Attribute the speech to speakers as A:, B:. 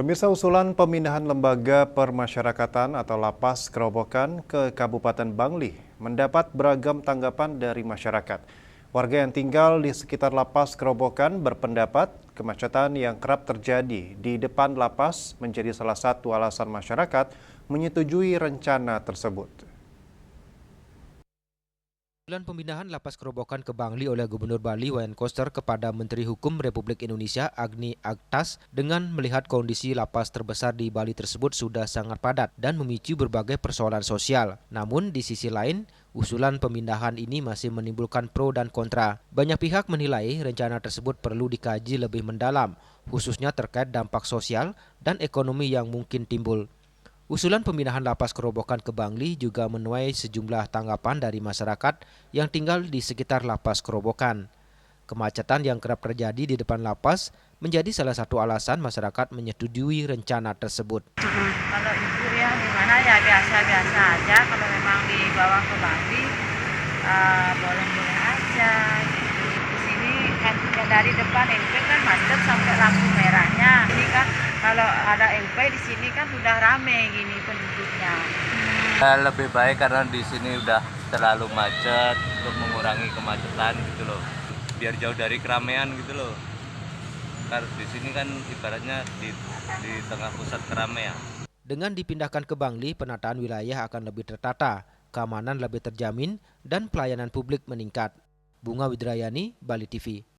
A: Pemirsa, usulan pemindahan lembaga permasyarakatan atau Lapas Kerobokan ke Kabupaten Bangli mendapat beragam tanggapan dari masyarakat. Warga yang tinggal di sekitar Lapas Kerobokan berpendapat kemacetan yang kerap terjadi di depan lapas menjadi salah satu alasan masyarakat menyetujui rencana tersebut.
B: Usulan pemindahan Lapas Kerobokan ke Bangli oleh Gubernur Bali Wayan Koster kepada Menteri Hukum Republik Indonesia Agni Aktas dengan melihat kondisi lapas terbesar di Bali tersebut sudah sangat padat dan memicu berbagai persoalan sosial. Namun di sisi lain, usulan pemindahan ini masih menimbulkan pro dan kontra. Banyak pihak menilai rencana tersebut perlu dikaji lebih mendalam, khususnya terkait dampak sosial dan ekonomi yang mungkin timbul. Usulan pemindahan Lapas Kerobokan ke Bangli juga menuai sejumlah tanggapan dari masyarakat yang tinggal di sekitar Lapas Kerobokan. Kemacetan yang kerap terjadi di depan lapas menjadi salah satu alasan masyarakat menyetujui rencana tersebut.
C: Kalau ibu ya di mana ya biasa-biasa aja. Kalau memang dibawa ke Bali boleh-boleh aja. Gitu. Di sini kan ya dari depan LP kan macet sampai lampu merahnya. Ini kan kalau ada LP di sini kan udah rame gini penduduknya.
D: Lebih baik karena di sini udah terlalu macet untuk mengurangi kemacetan gitu loh. Biar jauh dari keramaian gitu loh. Karena di sini kan ibaratnya di tengah pusat keramaian.
B: Dengan dipindahkan ke Bangli, penataan wilayah akan lebih tertata, keamanan lebih terjamin, dan pelayanan publik meningkat. Bunga Widrayani, Bali TV.